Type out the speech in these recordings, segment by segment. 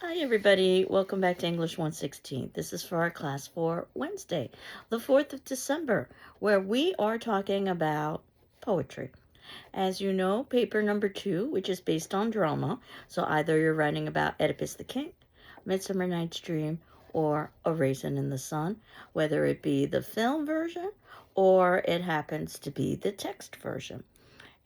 Hi, everybody. Welcome back to English 116. This is for our class for Wednesday, the 4th of December, where we are talking about poetry. As you know, paper number 2, which is based on drama, so either you're writing about Oedipus the King, Midsummer Night's Dream, or A Raisin in the Sun, whether it be the film version or it happens to be the text version.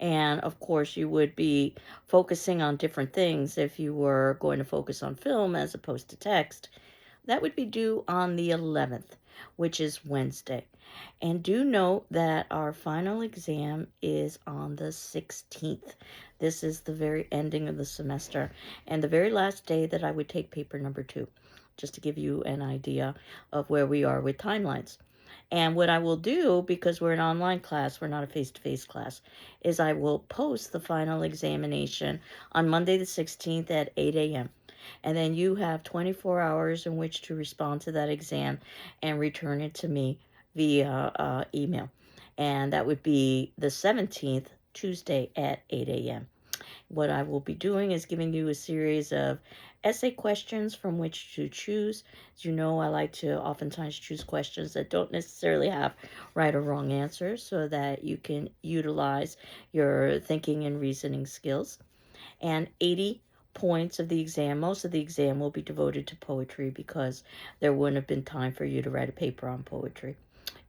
And of course, you would be focusing on different things if you were going to focus on film as opposed to text. That would be due on the 11th, which is Wednesday. And do note that our final exam is on the 16th. This is the very ending of the semester and the very last day that I would take paper number 2, just to give you an idea of where we are with timelines. And what I will do, because we're an online class, we're not a face-to-face class, is I will post the final examination on Monday the 16th at 8 a.m. And then you have 24 hours in which to respond to that exam and return it to me via email. And that would be the 17th, Tuesday at 8 a.m. What I will be doing is giving you a series of essay questions from which to choose. As you know, I like to oftentimes choose questions that don't necessarily have right or wrong answers so that you can utilize your thinking and reasoning skills. And 80 points of the exam, most of the exam will be devoted to poetry because there wouldn't have been time for you to write a paper on poetry.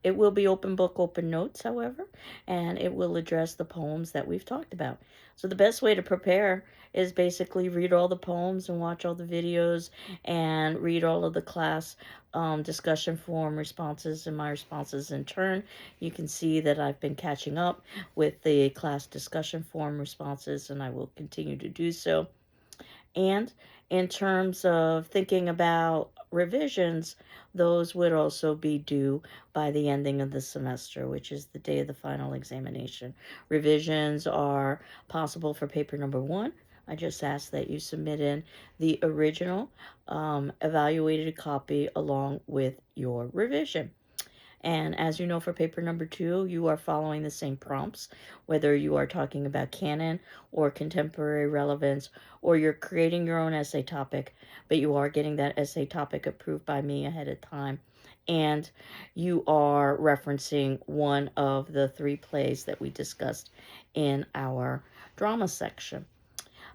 It will be open book, open notes, however, and it will address the poems that we've talked about. So the best way to prepare is basically read all the poems and watch all the videos and read all of the class discussion forum responses and my responses in turn. You can see that I've been catching up with the class discussion forum responses, and I will continue to do so. And in terms of thinking about revisions, those would also be due by the ending of the semester, which is the day of the final examination. Revisions are possible for paper number 1. I just ask that you submit in the original evaluated copy along with your revision. And as you know, for paper number 2, you are following the same prompts, whether you are talking about canon or contemporary relevance, or you're creating your own essay topic, but you are getting that essay topic approved by me ahead of time. And you are referencing one of the 3 plays that we discussed in our drama section.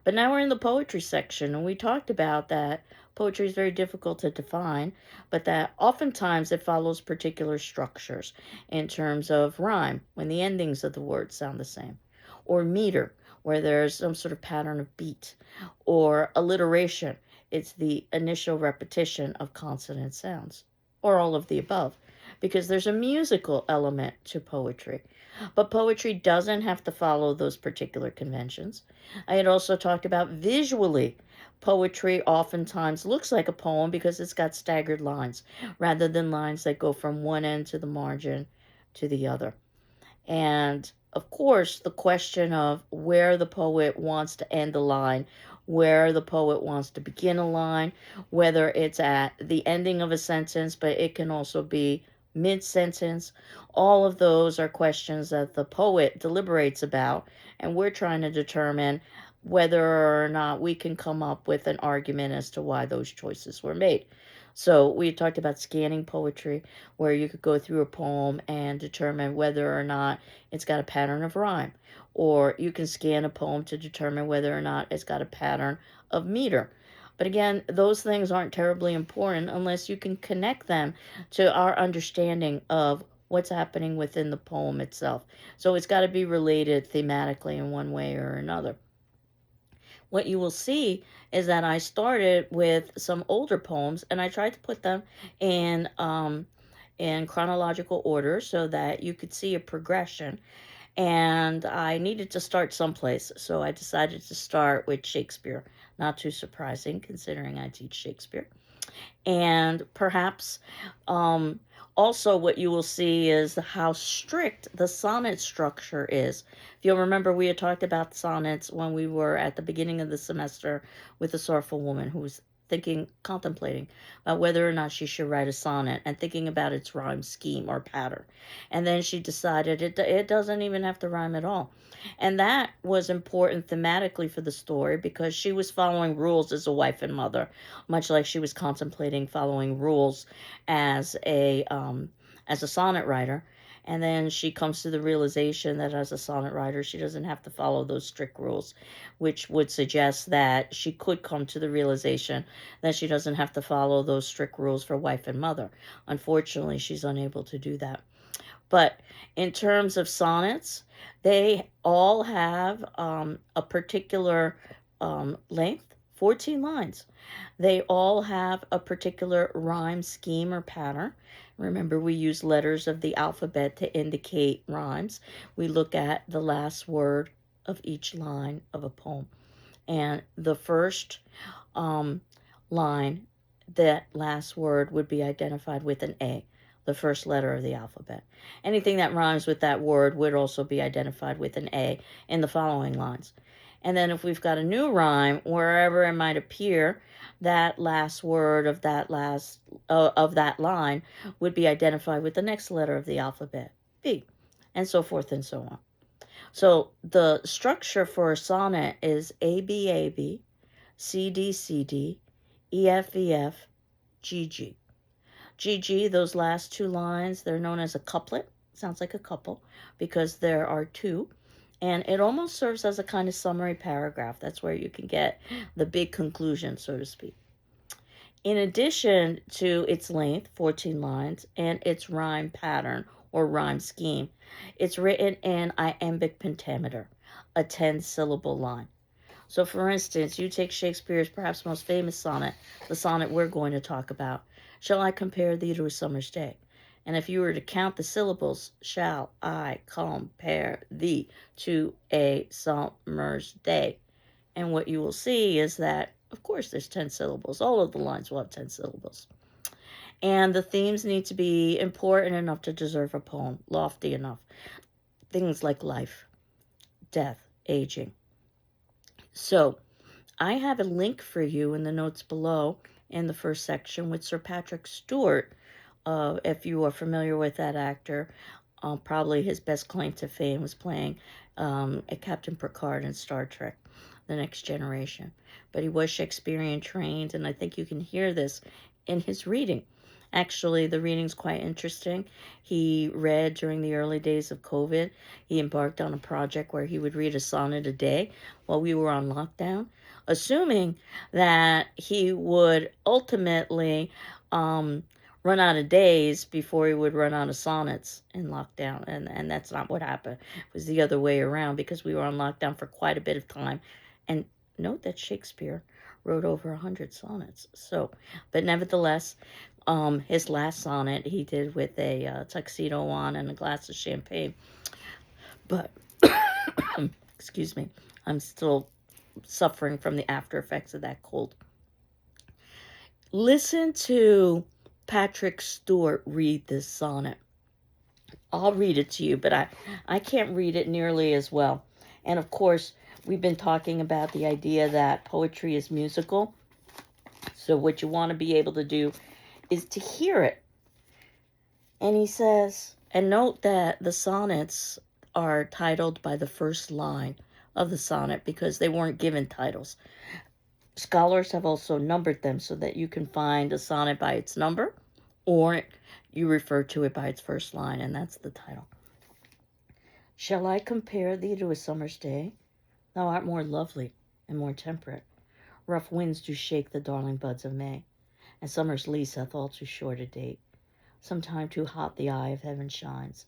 But now we're in the poetry section, and we talked about that poetry is very difficult to define, but that oftentimes it follows particular structures in terms of rhyme, when the endings of the words sound the same, or meter, where there's some sort of pattern of beat, or alliteration, it's the initial repetition of consonant sounds, or all of the above, because there's a musical element to poetry. But poetry doesn't have to follow those particular conventions. I had also talked about visually. Poetry oftentimes looks like a poem because it's got staggered lines rather than lines that go from one end to the margin to the other. And of course, the question of where the poet wants to end a line, where the poet wants to begin a line, whether it's at the ending of a sentence, but it can also be mid-sentence. All of those are questions that the poet deliberates about, and we're trying to determine whether or not we can come up with an argument as to why those choices were made. So we talked about scanning poetry, where you could go through a poem and determine whether or not it's got a pattern of rhyme, or you can scan a poem to determine whether or not it's got a pattern of meter. But again, those things aren't terribly important unless you can connect them to our understanding of what's happening within the poem itself. So it's got to be related thematically in one way or another. What you will see is that I started with some older poems and I tried to put them in chronological order so that you could see a progression. And I needed to start someplace, so I decided to start with Shakespeare. Not too surprising considering I teach Shakespeare. And perhaps also what you will see is how strict the sonnet structure is. If you'll remember, we had talked about sonnets when we were at the beginning of the semester with The Sorrowful Woman, who was contemplating about whether or not she should write a sonnet and thinking about its rhyme scheme or pattern. And then she decided it doesn't even have to rhyme at all. And that was important thematically for the story because she was following rules as a wife and mother, much like she was contemplating following rules as a sonnet writer. And then she comes to the realization that as a sonnet writer, she doesn't have to follow those strict rules, which would suggest that she could come to the realization that she doesn't have to follow those strict rules for wife and mother. Unfortunately, she's unable to do that. But in terms of sonnets, they all have a particular length, 14 lines. They all have a particular rhyme scheme or pattern. Remember, we use letters of the alphabet to indicate rhymes. We look at the last word of each line of a poem. And the first line, that last word would be identified with an A, the first letter of the alphabet. Anything that rhymes with that word would also be identified with an A in the following lines. And then if we've got a new rhyme, wherever it might appear, that last word of that line would be identified with the next letter of the alphabet, B, and so forth and so on. So the structure for a sonnet is ABAB, CD, EF, GG. GG, those last two lines, they're known as a couplet. Sounds like a couple because there are two. And it almost serves as a kind of summary paragraph. That's where you can get the big conclusion, so to speak. In addition to its length, 14 lines, and its rhyme pattern or rhyme scheme, it's written in iambic pentameter, a 10-syllable line. So for instance, you take Shakespeare's perhaps most famous sonnet, the sonnet we're going to talk about, Shall I compare thee to a summer's day? And if you were to count the syllables, shall I compare thee to a summer's day? And what you will see is that, of course, there's 10 syllables. All of the lines will have 10 syllables. And the themes need to be important enough to deserve a poem, lofty enough. Things like life, death, aging. So I have a link for you in the notes below in the first section with Sir Patrick Stewart. If you are familiar with that actor, probably his best claim to fame was playing a Captain Picard in Star Trek, The Next Generation. But he was Shakespearean trained, and I think you can hear this in his reading. Actually, the reading's quite interesting. He read during the early days of COVID. He embarked on a project where he would read a sonnet a day while we were on lockdown, assuming that he would ultimately run out of days before he would run out of sonnets in lockdown. And that's not what happened. It was the other way around because we were on lockdown for quite a bit of time. And note that Shakespeare wrote over 100 sonnets. So, but nevertheless, his last sonnet he did with a tuxedo on and a glass of champagne. But, excuse me, I'm still suffering from the after effects of that cold. Listen to Patrick Stewart read this sonnet. I'll read it to you, but I can't read it nearly as well. And of course, we've been talking about the idea that poetry is musical. So what you want to be able to do is to hear it. And he says, and note that the sonnets are titled by the first line of the sonnet because they weren't given titles. Scholars have also numbered them so that you can find a sonnet by its number, or you refer to it by its first line, and that's the title. Shall I compare thee to a summer's day? Thou art more lovely and more temperate. Rough winds do shake the darling buds of May, and summer's lease hath all too short a date. Sometime too hot the eye of heaven shines,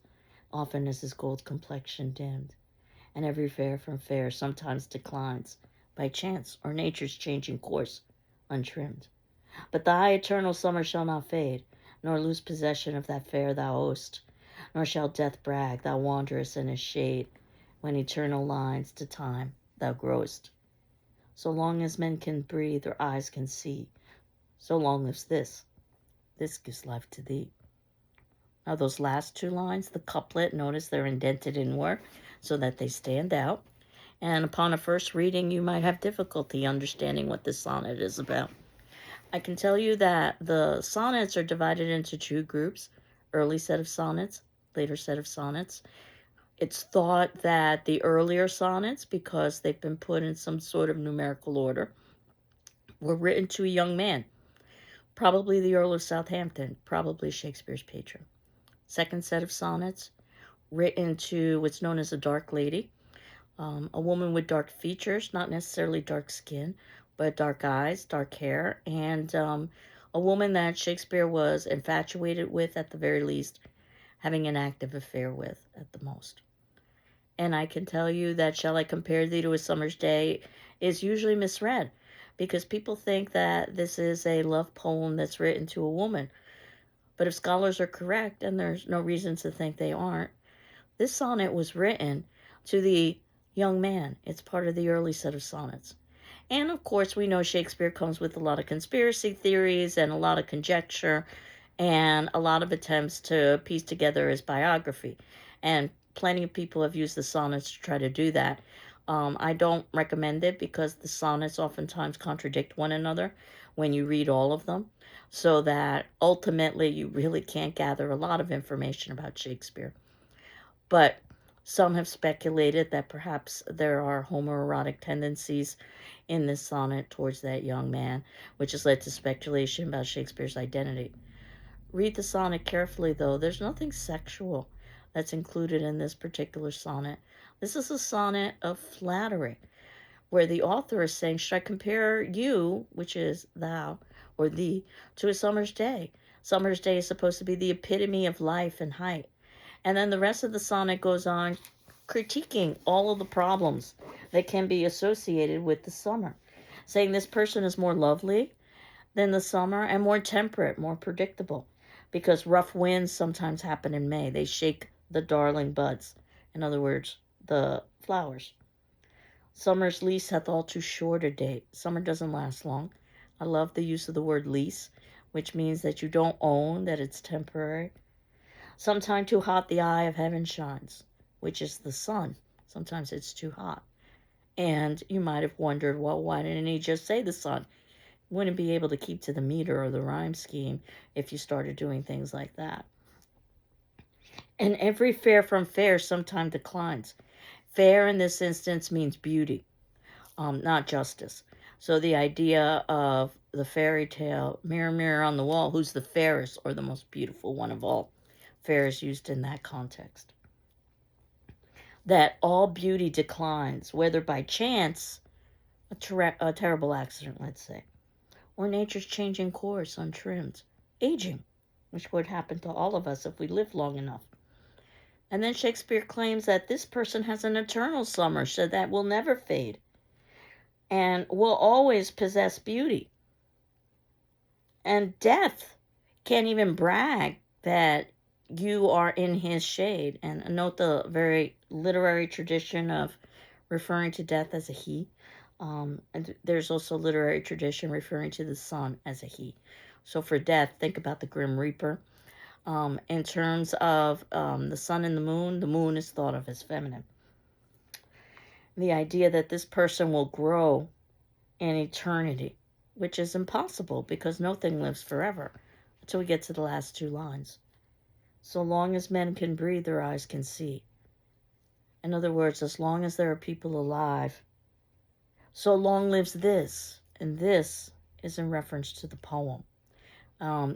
often is his gold complexion dimmed, and every fair from fair sometimes declines, by chance or nature's changing course, untrimmed. But thy eternal summer shall not fade, nor lose possession of that fair thou owest, nor shall death brag thou wanderest in his shade, when eternal lines to time thou growest. So long as men can breathe or eyes can see, so long lives this gives life to thee. Now those last two lines, the couplet, notice they're indented inward so that they stand out. And upon a first reading, you might have difficulty understanding what this sonnet is about. I can tell you that the sonnets are divided into two groups: early set of sonnets, later set of sonnets. It's thought that the earlier sonnets, because they've been put in some sort of numerical order, were written to a young man, probably the Earl of Southampton, probably Shakespeare's patron. Second set of sonnets, written to what's known as a dark lady, a woman with dark features, not necessarily dark skin, but dark eyes, dark hair, and a woman that Shakespeare was infatuated with at the very least, having an active affair with at the most. And I can tell you that Shall I Compare Thee to a Summer's Day is usually misread because people think that this is a love poem that's written to a woman. But if scholars are correct, and there's no reason to think they aren't, this sonnet was written to the young man. It's part of the early set of sonnets. And of course, we know Shakespeare comes with a lot of conspiracy theories and a lot of conjecture and a lot of attempts to piece together his biography. And plenty of people have used the sonnets to try to do that. I don't recommend it because the sonnets oftentimes contradict one another when you read all of them, so that ultimately you really can't gather a lot of information about Shakespeare. But some have speculated that perhaps there are homoerotic tendencies in this sonnet towards that young man, which has led to speculation about Shakespeare's identity. Read the sonnet carefully, though. There's nothing sexual that's included in this particular sonnet. This is a sonnet of flattery, where the author is saying, should I compare you, which is thou, or thee, to a summer's day? Summer's day is supposed to be the epitome of life and height. And then the rest of the sonnet goes on critiquing all of the problems that can be associated with the summer, saying this person is more lovely than the summer and more temperate, more predictable, because rough winds sometimes happen in May. They shake the darling buds, in other words, the flowers. Summer's lease hath all too short a date. Summer doesn't last long. I love the use of the word lease, which means that you don't own, that it's temporary. Sometime too hot the eye of heaven shines, which is the sun. Sometimes it's too hot. And you might have wondered, well, why didn't he just say the sun? Wouldn't be able to keep to the meter or the rhyme scheme if you started doing things like that. And every fair from fair sometime declines. Fair in this instance means beauty, not justice. So the idea of the fairy tale, mirror, mirror on the wall, who's the fairest or the most beautiful one of all? Fair is used in that context. That all beauty declines, whether by chance, a terrible accident, let's say, or nature's changing course untrimmed, aging, which would happen to all of us if we live long enough. And then Shakespeare claims that this person has an eternal summer, so that will never fade and will always possess beauty. And death can't even brag that you are in his shade. And note the very literary tradition of referring to death as a he. And there's also literary tradition referring to the sun as a he. So for death, think about the Grim Reaper. In terms of the sun and the moon is thought of as feminine. The idea that this person will grow in eternity, which is impossible because nothing lives forever until we get to the last two lines. So long as men can breathe, their eyes can see. In other words, as long as there are people alive, so long lives this. And this is in reference to the poem.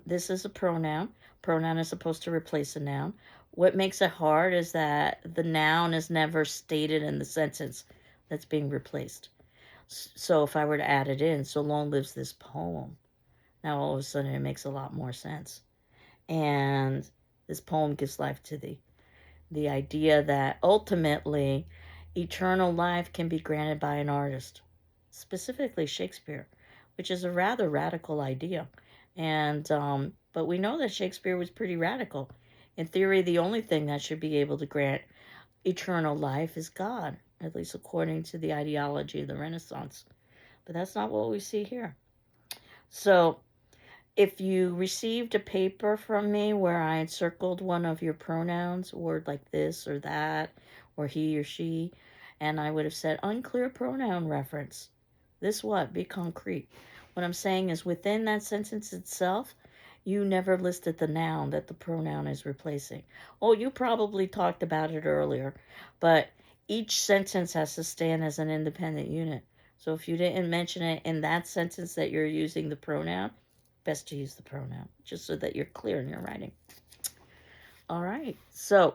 This is a pronoun. Pronoun is supposed to replace a noun. What makes it hard is that the noun is never stated in the sentence that's being replaced. So if I were to add it in, so long lives this poem, now all of a sudden it makes a lot more sense. And this poem gives life to the idea that ultimately eternal life can be granted by an artist, specifically Shakespeare, which is a rather radical idea. And but we know that Shakespeare was pretty radical. In theory, the only thing that should be able to grant eternal life is God, at least according to the ideology of the Renaissance. But that's not what we see here. So if you received a paper from me where I had circled one of your pronouns, a word like this or that, or he or she, and I would have said unclear pronoun reference, this what? Be concrete. What I'm saying is within that sentence itself, you never listed the noun that the pronoun is replacing. Oh, you probably talked about it earlier, but each sentence has to stand as an independent unit. So if you didn't mention it in that sentence that you're using the pronoun, best to use the pronoun, just so that you're clear in your writing. All right. So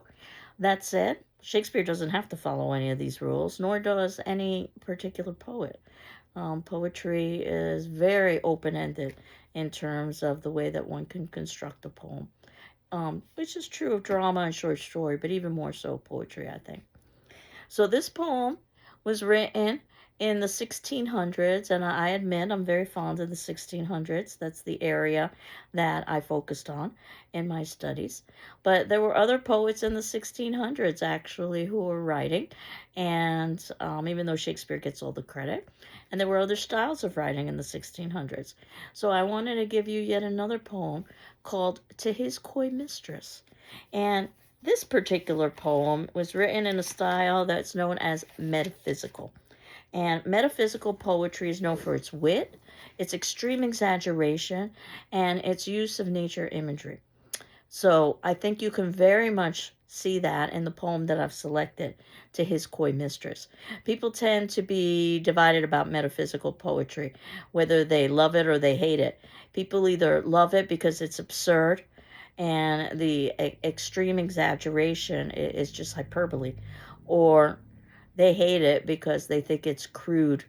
that said, Shakespeare doesn't have to follow any of these rules, nor does any particular poet. Poetry is very open-ended in terms of the way that one can construct a poem, which is true of drama and short story, but even more so poetry, I think. So this poem was written in the 1600s, and I admit I'm very fond of the 1600s. That's the area that I focused on in my studies. But there were other poets in the 1600s actually who were writing, and even though Shakespeare gets all the credit, and there were other styles of writing in the 1600s. So I wanted to give you yet another poem called To His Coy Mistress. And this particular poem was written in a style that's known as metaphysical. And metaphysical poetry is known for its wit, its extreme exaggeration, and its use of nature imagery. So I think you can very much see that in the poem that I've selected, To His Coy Mistress. People tend to be divided about metaphysical poetry, whether they love it or they hate it. People either love it because it's absurd and the extreme exaggeration is just hyperbole, or they hate it because they think it's crude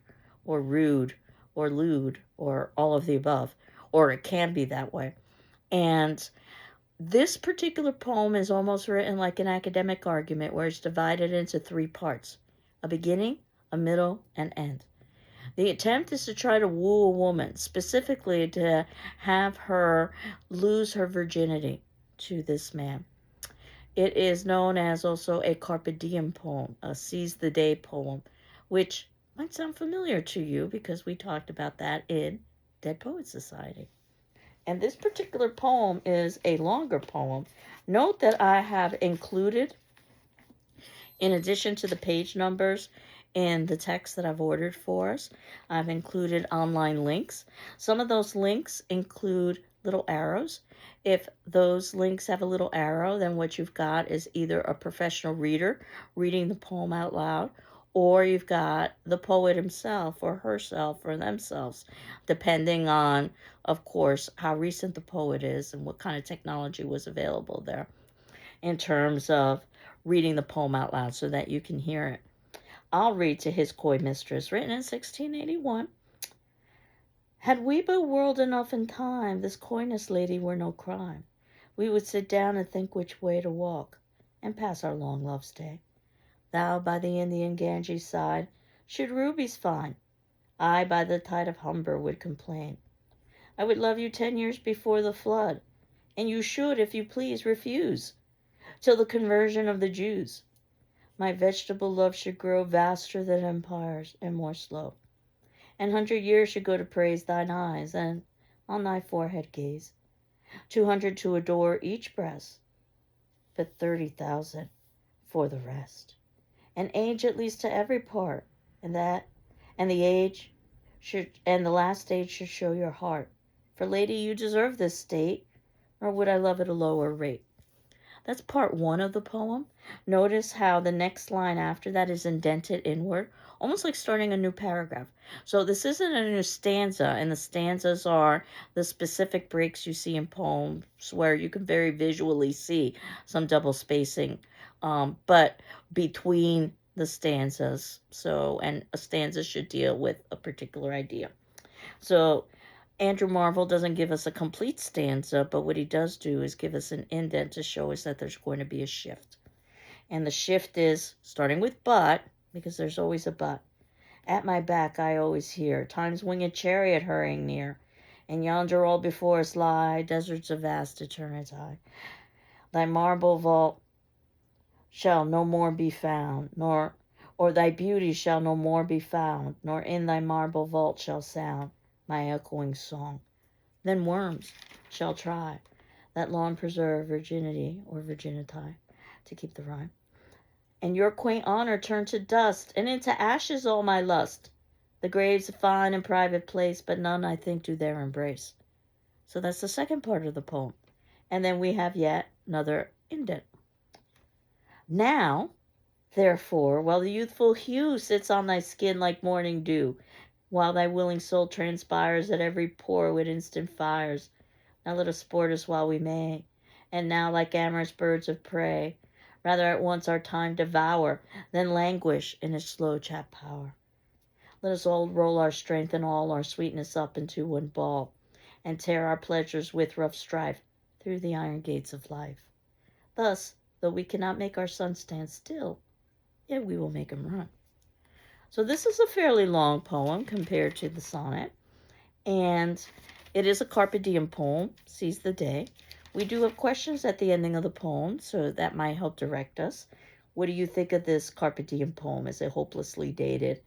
or rude or lewd or all of the above, or it can be that way. And this particular poem is almost written like an academic argument where it's divided into three parts: a beginning, a middle, and end. The attempt is to try to woo a woman, specifically to have her lose her virginity to this man. It is known as also a carpe diem poem, a seize the day poem, which might sound familiar to you because we talked about that in Dead Poets Society. And this particular poem is a longer poem. Note that I have included, in addition to the page numbers in the text that I've ordered for us, I've included online links. Some of those links include little arrows. If those links have a little arrow, then what you've got is either a professional reader reading the poem out loud, or you've got the poet himself or herself or themselves, depending on, of course, how recent the poet is and what kind of technology was available there in terms of reading the poem out loud so that you can hear it. I'll read To His Coy Mistress, written in 1681. Had we but whirled enough in time, this coyness, lady, were no crime. We would sit down and think which way to walk, and pass our long love's day. Thou by the Indian Ganges side should rubies find. I by the tide of Humber would complain. I would love you 10 years before the flood, and you should, if you please, refuse, till the conversion of the Jews. My vegetable love should grow vaster than empires, and more slow. 100 years should go to praise thine eyes, and on thy forehead gaze. 200 to adore each breast, but 30,000 for the rest. An age at least to every part, and the last age should show your heart. For lady, you deserve this state, nor would I love at a lower rate. That's part one of the poem. Notice how the next line after that is indented inward, almost like starting a new paragraph. So this isn't a new stanza, and the stanzas are the specific breaks you see in poems where you can very visually see some double spacing, but between the stanzas. So, and a stanza should deal with a particular idea. So Andrew Marvell doesn't give us a complete stanza, but what he does do is give us an indent to show us that there's going to be a shift. And the shift is starting with but, because there's always a but. At my back I always hear Time's winged chariot hurrying near, and yonder all before us lie deserts of vast eternity. Thy marble vault shall no more be found, or thy beauty shall no more be found, nor in thy marble vault shall sound my echoing song. Then worms shall try that long preserved virginity or virginity, to keep the rhyme. And your quaint honor turn to dust, and into ashes all my lust. The grave's a fine and private place, but none, I think, do there embrace. So that's the second part of the poem. And then we have yet another indent. Now, therefore, while the youthful hue sits on thy skin like morning dew, while thy willing soul transpires at every pore with instant fires, now let us sport us while we may, and now like amorous birds of prey, rather at once our time devour, than languish in its slow chapt power. Let us all roll our strength and all our sweetness up into one ball, and tear our pleasures with rough strife through the iron gates of life. Thus, though we cannot make our sun stand still, yet we will make him run. So this is a fairly long poem compared to the sonnet, and it is a carpe diem poem, seize the day. We do have questions at the ending of the poem, so that might help direct us. What do you think of this carpe diem poem? Is it hopelessly dated?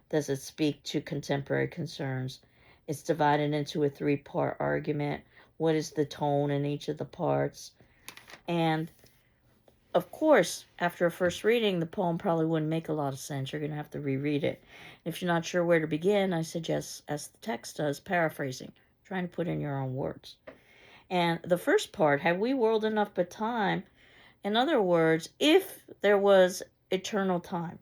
Does it speak to contemporary concerns? It's divided into a three-part argument. What is the tone in each of the parts? And of course, after a first reading, the poem probably wouldn't make a lot of sense. You're going to have to reread it. If you're not sure where to begin, I suggest, as the text does, paraphrasing, trying to put in your own words. And the first part, have we whirled enough but time? In other words, if there was eternal time.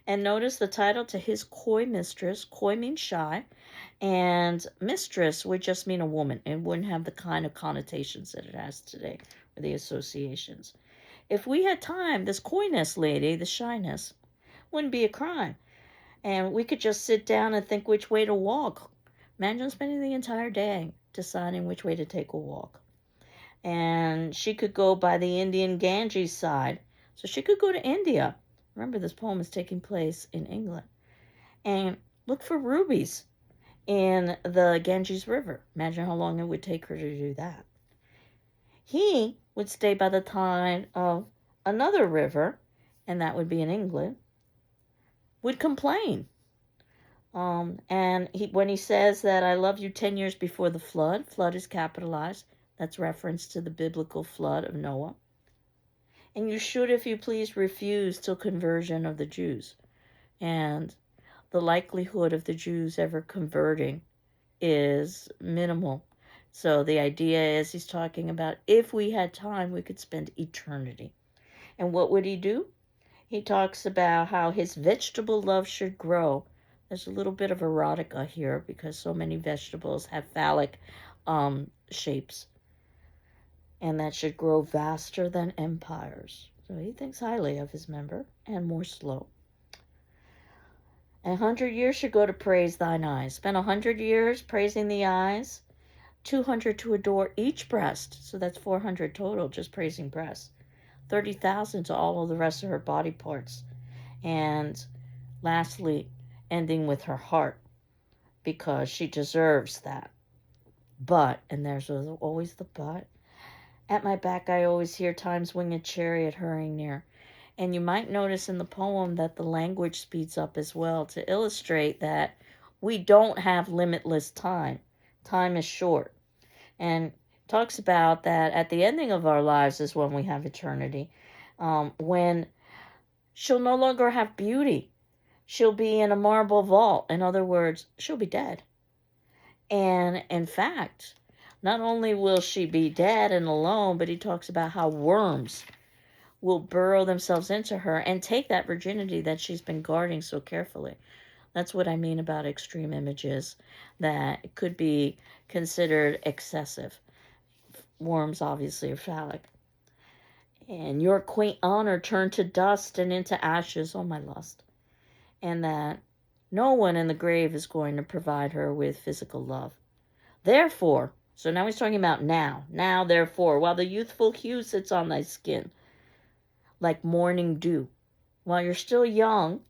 And notice the title, To His Coy Mistress. Coy means shy, and mistress would just mean a woman. It wouldn't have the kind of connotations that it has today, or the associations. If we had time, this coyness lady, the shyness, wouldn't be a crime. And we could just sit down and think which way to walk. Imagine spending the entire day deciding which way to take a walk. And she could go by the Indian Ganges side. So she could go to India. Remember, this poem is taking place in England. And look for rubies in the Ganges River. Imagine how long it would take her to do that. He would stay by the tide of another river, and that would be in England, would complain. And when he says that I love you 10 years before the flood, flood is capitalized. That's reference to the biblical flood of Noah. And you should, if you please, refuse till conversion of the Jews. And the likelihood of the Jews ever converting is minimal. So the idea is he's talking about if we had time, we could spend eternity. And what would he do? He talks about how his vegetable love should grow. There's a little bit of erotica here because so many vegetables have phallic shapes. And that should grow vaster than empires. So he thinks highly of his member and more slow. 100 years should go to praise thine eyes. Spend 100 years praising the eyes. 200 to adore each breast. So that's 400 total, just praising breasts. 30,000 to all of the rest of her body parts. And lastly, ending with her heart, because she deserves that. But, and there's always the but, at my back I always hear time's winged chariot hurrying near. And you might notice in the poem that the language speeds up as well to illustrate that we don't have limitless time. Time is short. And talks about that at the ending of our lives is when we have eternity. When she'll no longer have beauty. She'll be in a marble vault. In other words, she'll be dead. And in fact, not only will she be dead and alone, but he talks about how worms will burrow themselves into her and take that virginity that she's been guarding so carefully. That's what I mean about extreme images that could be considered excessive. Worms obviously are phallic. And your quaint honor turned to dust and into ashes, oh my lust. And that no one in the grave is going to provide her with physical love. Therefore, so now he's talking about now. Now, therefore, while the youthful hue sits on thy skin, like morning dew, while you're still young,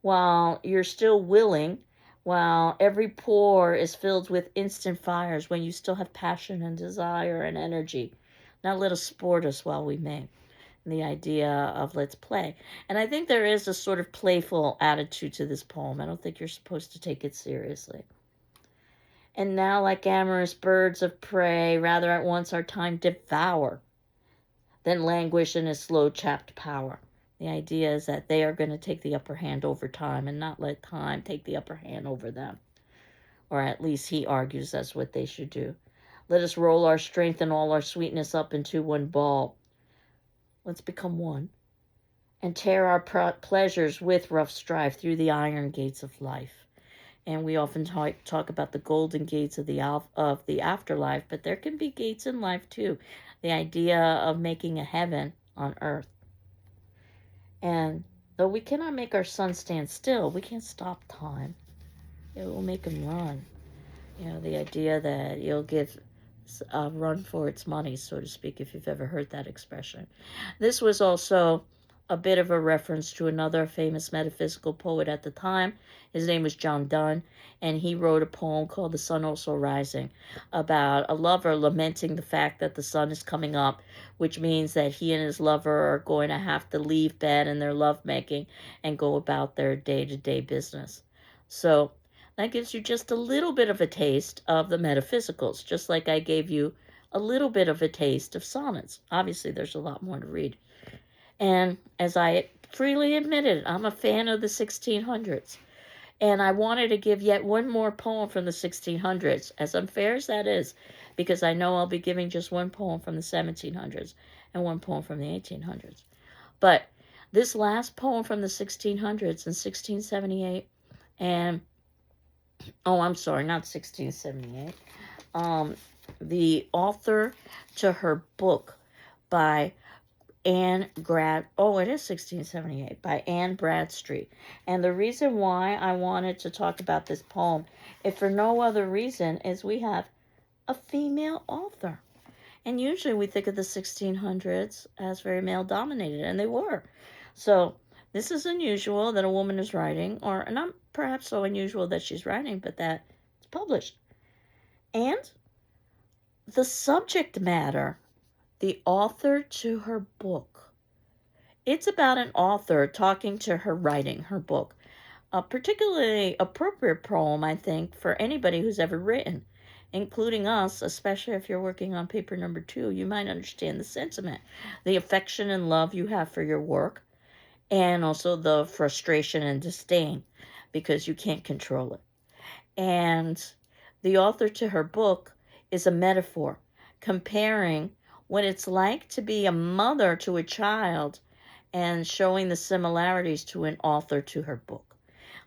while you're still willing, while every pore is filled with instant fires, when you still have passion and desire and energy. Now let us sport us while we may. And the idea of let's play. And I think there is a sort of playful attitude to this poem. I don't think you're supposed to take it seriously. And now like amorous birds of prey, rather at once our time devour than languish in his slow chapped power. The idea is that they are going to take the upper hand over time and not let time take the upper hand over them. Or at least he argues that's what they should do. Let us roll our strength and all our sweetness up into one ball. Let's become one. And tear our pleasures with rough strife through the iron gates of life. And we often talk about the golden gates of the afterlife, but there can be gates in life too. The idea of making a heaven on earth. And though we cannot make our sun stand still, we can't stop time. It will make him run. The idea that you'll give a run for its money, so to speak, if you've ever heard that expression. This was also a bit of a reference to another famous metaphysical poet at the time. His name was John Donne, and he wrote a poem called The Sun Also Rising about a lover lamenting the fact that the sun is coming up, which means that he and his lover are going to have to leave bed and their lovemaking and go about their day-to-day business. So that gives you just a little bit of a taste of the metaphysicals, just like I gave you a little bit of a taste of sonnets. Obviously, there's a lot more to read. And as I freely admitted, I'm a fan of the 1600s. And I wanted to give yet one more poem from the 1600s, as unfair as that is, because I know I'll be giving just one poem from the 1700s and one poem from the 1800s. But this last poem from the 1600s in 1678, and I'm sorry, not 1678. The author to her book by it is 1678 by Anne Bradstreet. And the reason why I wanted to talk about this poem, if for no other reason, is we have a female author. And usually we think of the 1600s as very male dominated, and they were. So this is unusual that a woman is writing, or not perhaps so unusual that she's writing, but that it's published. And the subject matter, the author to her book. It's about an author talking to her writing her book. A particularly appropriate poem, I think, for anybody who's ever written, including us, especially if you're working on paper number 2. You might understand the sentiment, the affection and love you have for your work, and also the frustration and disdain because you can't control it. And the author to her book is a metaphor comparing what it's like to be a mother to a child and showing the similarities to an author to her book.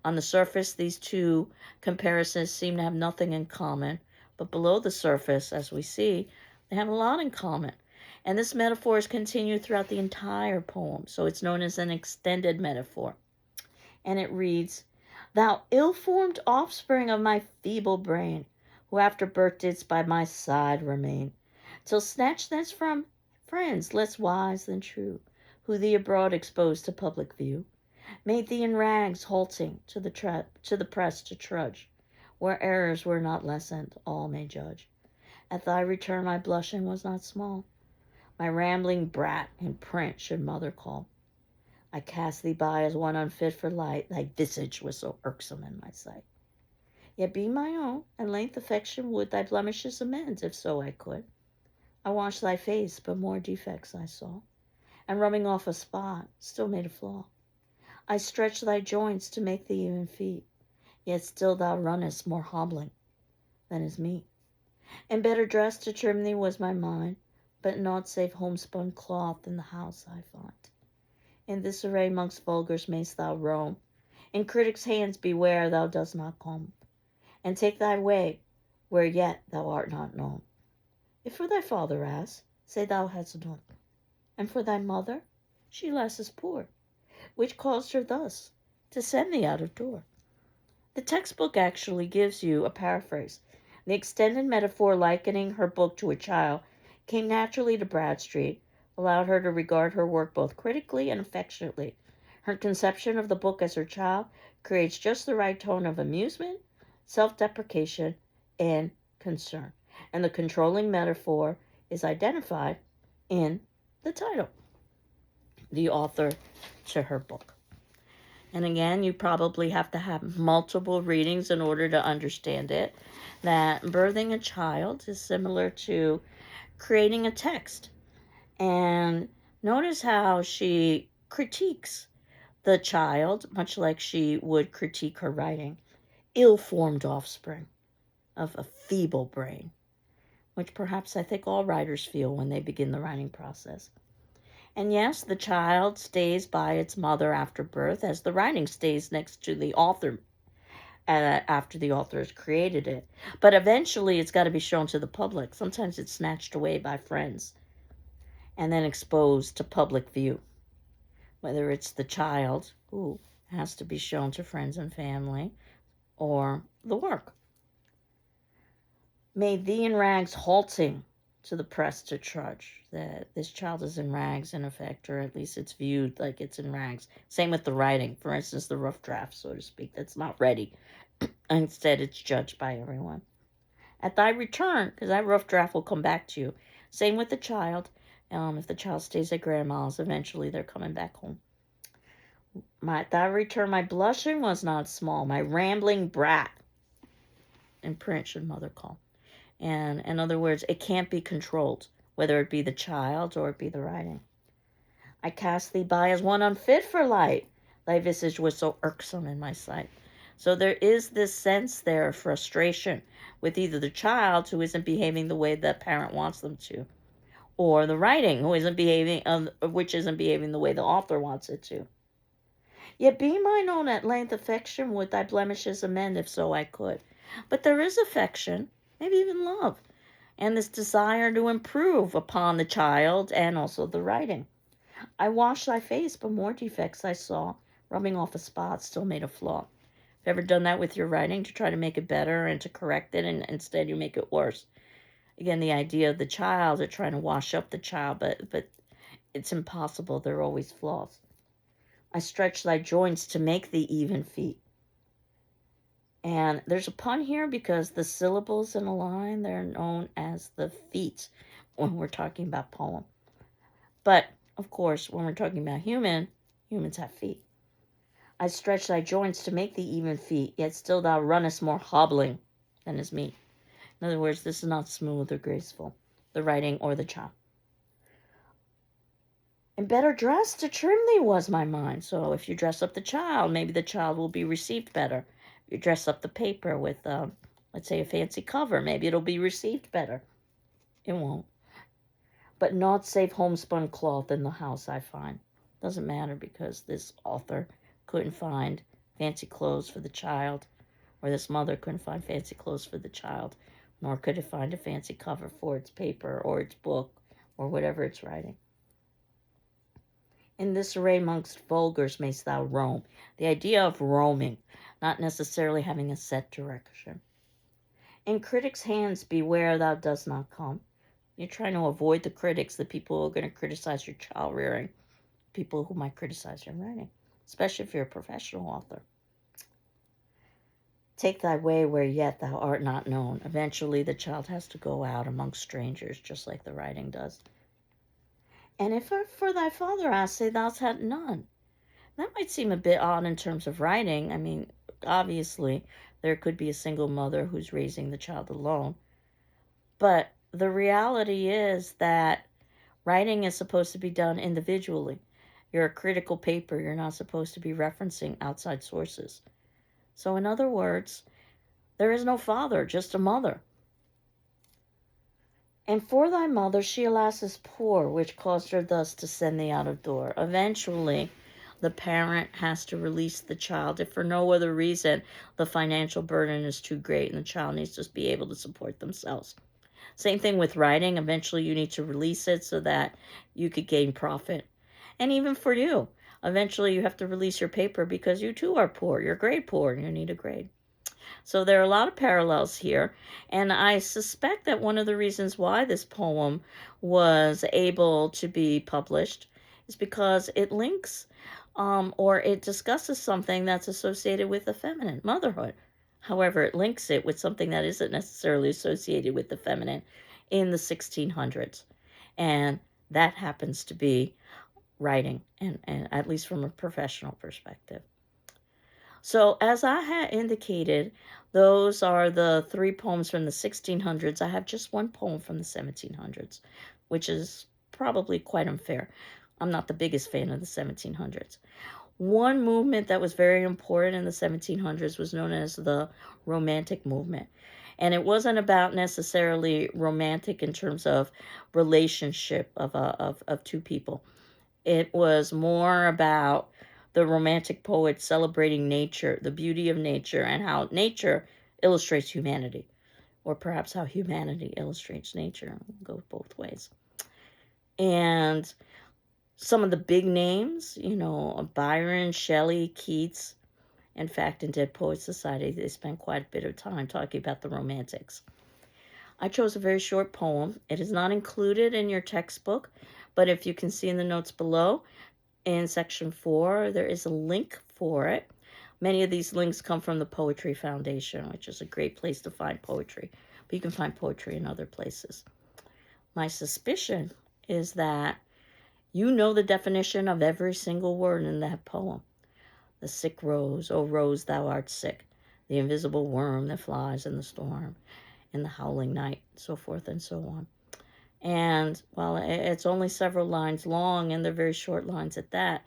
On the surface, these two comparisons seem to have nothing in common, but below the surface, as we see, they have a lot in common. And this metaphor is continued throughout the entire poem, so it's known as an extended metaphor. And it reads, "Thou ill-formed offspring of my feeble brain, who after birth didst by my side remain, till snatched thence from friends less wise than true, who thee abroad exposed to public view, made thee in rags halting to the press to trudge, where errors were not lessened, all may judge. At thy return my blushing was not small, my rambling brat in print should mother call. I cast thee by as one unfit for light, thy visage was so irksome in my sight. Yet be my own, and length affection would thy blemishes amend, if so I could. I washed thy face, but more defects I saw, and rubbing off a spot, still made a flaw. I stretched thy joints to make thee even feet, yet still thou runnest more hobbling than is meet. And better dressed to trim thee was my mind, but naught save homespun cloth in the house I find. In this array mongst vulgars mayst thou roam, in critics' hands beware thou dost not come, and take thy way where yet thou art not known. If for thy father ask, say thou hast none, and for thy mother, she less is poor, which caused her thus to send thee out of door." The textbook actually gives you a paraphrase. The extended metaphor likening her book to a child came naturally to Bradstreet, allowed her to regard her work both critically and affectionately. Her conception of the book as her child creates just the right tone of amusement, self-deprecation, and concern. And the controlling metaphor is identified in the title, the author to her book. And again, you probably have to have multiple readings in order to understand it. That birthing a child is similar to creating a text. And notice how she critiques the child, much like she would critique her writing, ill-formed offspring of a feeble brain, which perhaps I think all writers feel when they begin the writing process. And yes, the child stays by its mother after birth, as the writing stays next to the author after the author has created it. But eventually it's got to be shown to the public. Sometimes it's snatched away by friends and then exposed to public view. Whether it's the child who has to be shown to friends and family or the work. Made thee in rags halting to the press to trudge. That this child is in rags, in effect, or at least it's viewed like it's in rags. Same with the writing. For instance, the rough draft, so to speak, that's not ready. Instead, it's judged by everyone. At thy return, because that rough draft will come back to you. Same with the child. If the child stays at grandma's, eventually they're coming back home. At thy return, my blushing was not small, my rambling brat. In print should mother call. And in other words, it can't be controlled, whether it be the child or it be the writing. I cast thee by as one unfit for light. Thy visage was so irksome in my sight. So there is this sense there of frustration with either the child who isn't behaving the way the parent wants them to, or the writing who isn't behaving, which isn't behaving the way the author wants it to. Yet be mine own at length affection would thy blemishes amend, if so I could. But there is affection, maybe even love, and this desire to improve upon the child and also the writing. I washed thy face, but more defects I saw, rubbing off a spot still made a flaw. Have you ever done that with your writing to try to make it better and to correct it, and instead you make it worse? Again, the idea of the child, they're trying to wash up the child, but it's impossible. There are always flaws. I stretch thy joints to make thee even feet. And there's a pun here because the syllables in a line, they're known as the feet when we're talking about poem. But, of course, when we're talking about humans have feet. I stretch thy joints to make thee even feet, yet still thou runnest more hobbling than is meet. In other words, this is not smooth or graceful, the writing or the child. And better dressed to trim thee was my mind. So if you dress up the child, maybe the child will be received better. If you dress up the paper with, let's say, a fancy cover, maybe it'll be received better. It won't. But naught save homespun cloth in the house I find. Doesn't matter because this author couldn't find fancy clothes for the child, or this mother couldn't find fancy clothes for the child, nor could it find a fancy cover for its paper or its book or whatever it's writing. In this array amongst vulgars mayst thou roam. The idea of roaming, not necessarily having a set direction. In critics' hands beware thou dost not come. You're trying to avoid the critics, the people who are going to criticize your child rearing, people who might criticize your writing, especially if you're a professional author. Take thy way where yet thou art not known. Eventually the child has to go out amongst strangers, just like the writing does. And if for thy father I say thou hast none. That might seem a bit odd in terms of writing. I mean, obviously, there could be a single mother who's raising the child alone. But the reality is that writing is supposed to be done individually. You're a critical paper. You're not supposed to be referencing outside sources. So in other words, there is no father, just a mother. And for thy mother she alas is poor, which caused her thus to send thee out of door. Eventually, the parent has to release the child if for no other reason the financial burden is too great and the child needs to be able to support themselves. Same thing with writing. Eventually you need to release it so that you could gain profit. And even for you, eventually you have to release your paper because you too are poor. You're grade poor and you need a grade. So there are a lot of parallels here, and I suspect that one of the reasons why this poem was able to be published is because it links or it discusses something that's associated with the feminine, motherhood. However, it links it with something that isn't necessarily associated with the feminine in the 1600s, and that happens to be writing, and at least from a professional perspective. So as I had indicated, those are the 3 poems from the 1600s. I have just one poem from the 1700s, which is probably quite unfair. I'm not the biggest fan of the 1700s. One movement that was very important in the 1700s was known as the Romantic movement. And it wasn't about necessarily romantic in terms of relationship of two people. It was more about the Romantic poets celebrating nature, the beauty of nature, and how nature illustrates humanity, or perhaps how humanity illustrates nature. It goes both ways. And some of the big names, Byron, Shelley, Keats. In fact, in Dead Poets Society, they spent quite a bit of time talking about the Romantics. I chose a very short poem. It is not included in your textbook, but if you can see in the notes below, in section 4, there is a link for it. Many of these links come from the Poetry Foundation, which is a great place to find poetry, but you can find poetry in other places. My suspicion is that you know the definition of every single word in that poem. The sick rose, O rose, thou art sick. The invisible worm that flies in the storm, in the howling night, so forth and so on. And while it's only several lines long, and they're very short lines at that,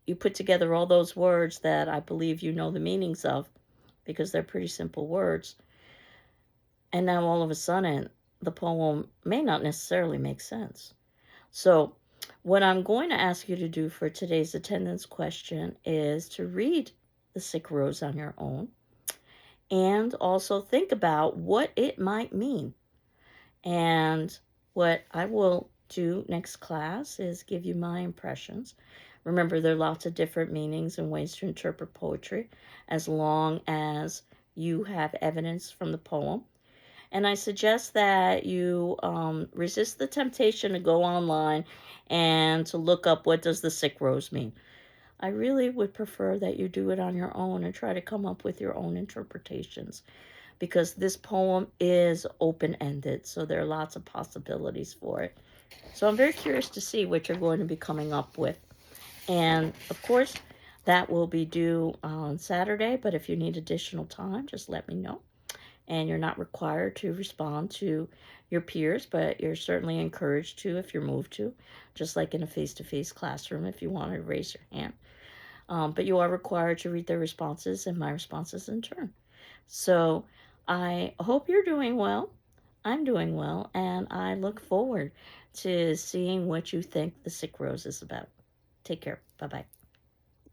you put together all those words that I believe you know the meanings of, because they're pretty simple words. And now all of a sudden, the poem may not necessarily make sense. So what I'm going to ask you to do for today's attendance question is to read The Sick Rose on your own, and also think about what it might mean. And what I will do next class is give you my impressions. Remember, there are lots of different meanings and ways to interpret poetry, as long as you have evidence from the poem. And I suggest that you resist the temptation to go online and to look up what does the sick rose mean. I really would prefer that you do it on your own and try to come up with your own interpretations, because this poem is open-ended, so there are lots of possibilities for it. So I'm very curious to see what you're going to be coming up with. And of course, that will be due on Saturday, but if you need additional time, just let me know. And you're not required to respond to your peers, but you're certainly encouraged to if you're moved to, just like in a face-to-face classroom if you want to raise your hand. But you are required to read their responses and my responses in turn. So I hope you're doing well. I'm doing well, and I look forward to seeing what you think The Sick Rose is about. Take care. Bye-bye.